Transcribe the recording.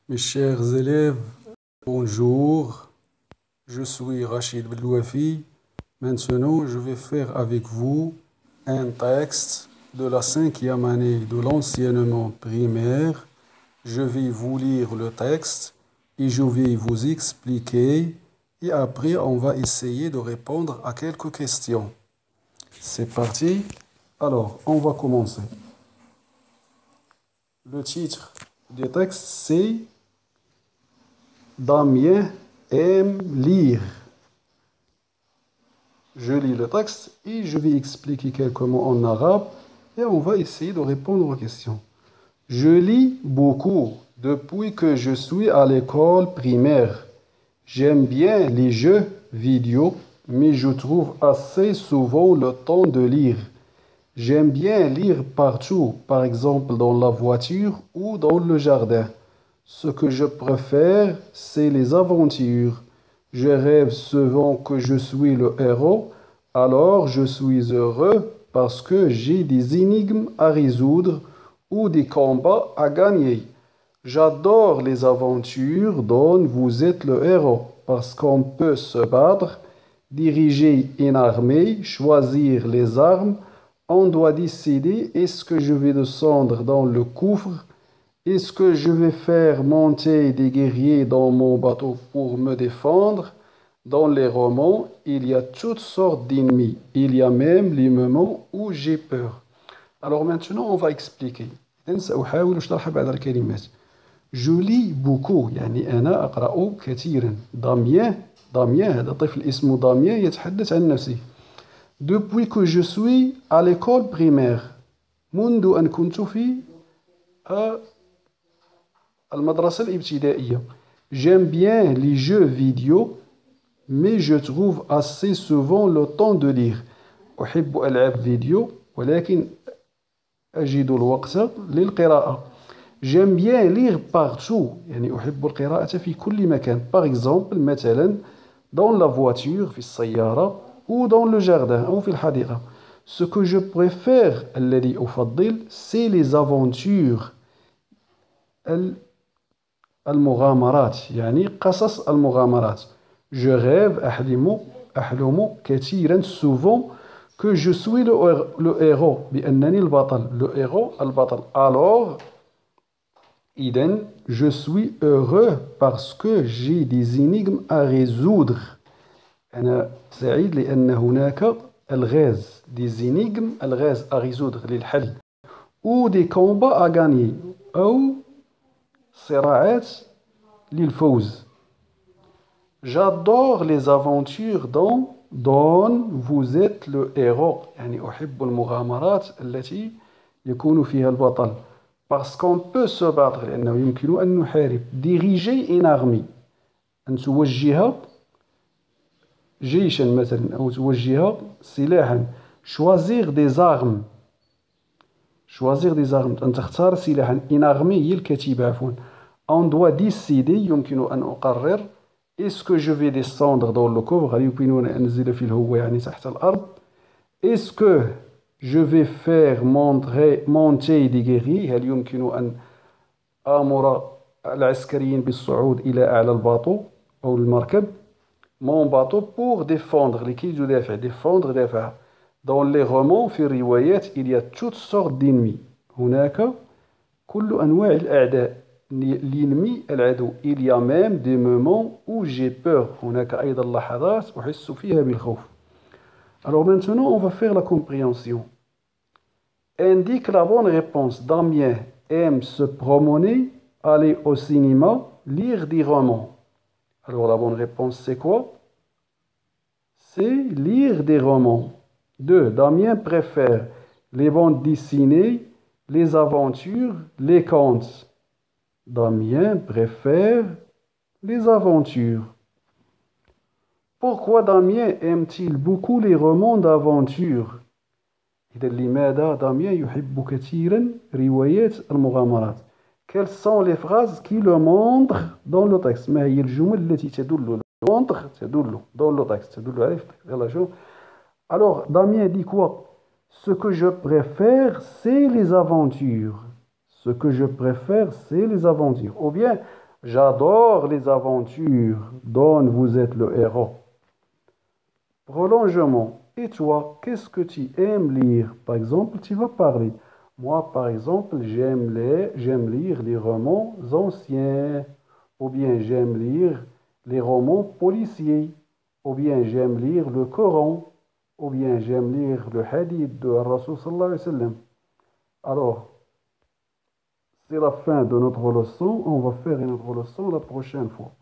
Mes chers élèves, bonjour. Je suis Rachid Belouafi. Maintenant, je vais faire avec vous un texte de la 5e année de l'enseignement primaire. Je vais vous lire le texte et je vais vous expliquer. Et après, on va essayer de répondre à quelques questions. C'est parti. Alors, on va commencer. Le titre du texte, c'est Damien aime lire. Je lis le texte et je vais expliquer quelques mots en arabe et on va essayer de répondre aux questions. Je lis beaucoup depuis que je suis à l'école primaire. J'aime bien les jeux vidéo, mais je trouve assez souvent le temps de lire. J'aime bien lire partout, par exemple dans la voiture ou dans le jardin. Ce que je préfère, c'est les aventures. Je rêve souvent que je suis le héros, alors je suis heureux parce que j'ai des énigmes à résoudre ou des combats à gagner. J'adore les aventures dont vous êtes le héros parce qu'on peut se battre, diriger une armée, choisir les armes. On doit décider est-ce que je vais descendre dans le gouffre. Est-ce que je vais faire monter des guerriers dans mon bateau pour me défendre? Dans les romans, il y a toutes sortes d'ennemis. Il y a même les moments où j'ai peur. Alors maintenant, on va expliquer. إذن سأحاول شرح بعض الكلمات. Je lis beaucoup يعني أنا أقرأ كثيرا. داميان هذا طفل اسمه داميان يتحدث عن نفسه. Depuis que je suis à l'école primaire. منذ أن كنت في المدرسة الابتدائية. J'aime bien les jeux vidéo, mais je trouve assez souvent le temps de lire. أحب ألعاب فيديو ولكن أجد الوقت للقراءة. J'aime bien lire partout يعني أحب القراءة في كل مكان. Par exemple مثلا dans la voiture في السيارة ou dans le jardin أو في الحديقة. Ce que je préfère الذي أفضل c'est les aventures. المغامرات يعني قصص المغامرات. Je rêve أحلم كثيرا souvent que je suis le héros بأنني البطل. Le héros البطل. Alors إذن je suis heureux parce que j'ai des énigmes à résoudre. أنا سعيد لأن هناك الغاز des énigmes الغاز à résoudre للحل ou des combats à gagner أو صراعات للفوز. J'adore les aventures dont vous êtes le héros يعني أحب المغامرات التي يكون فيها البطل. Parce qu'on peut se battre لأنه يمكن أن نحارب. Diriger une armée أن توجه جيشا مثلا أو توجه سلاحا. Choisir des armes. Choisir des armes أن تختار سلاحا. Une armée هي الكتيبة عفوا. On doit décider يمكن أن أقرر est-ce que je vais descendre dans le coffre هل يمكن أن أنزل في الهواء يعني تحت الأرض. Est-ce que je vais faire monter des guerriers هل يمكن أن آمر العسكريين بالصعود إلى أعلى الباطو أو المركب. Mon bateau pour défendre لكي يدافع défendre دافع. Dans les romans في الروايات il y a toutes sortes d'ennemis. هناك كل أنواع الأعداء. l'ennemi العدو. Il y a même des moments où j'ai peur. هناك أيضا لحظات أحس فيها بالخوف. Alors maintenant on va faire la compréhension. Indique la bonne réponse. Damien aime se promener, aller au cinéma, lire des romans. Alors la bonne réponse c'est quoi? C'est lire des romans. 2. Damien préfère les bandes dessinées, les aventures, les contes. Damien préfère les aventures. Pourquoi Damien aime-t-il beaucoup les romans d'aventure? إذا لماذا داميان يحب كثيرا روايات المغامرات؟ Quelles sont les phrases qui le montrent dans le texte؟ ما هي الجمل التي تدل montre تدل dans le texte تدل عليه في التكست. يلا شوف. Alors Damien dit quoi? Ce que je préfère c'est les aventures. Ce que je préfère c'est les aventures. Ou bien J'adore les aventures dont vous êtes le héros. Prolongement. Et toi, qu'est-ce que tu aimes lire? Par exemple, tu vas parler. Moi, par exemple, j'aime lire les romans anciens, ou bien j'aime lire les romans policiers, ou bien j'aime lire le Coran, ou bien j'aime lire le hadith de Rasul sallallahu alayhi wa sallam. Alors, c'est la fin de notre leçon. On va faire une autre leçon la prochaine fois.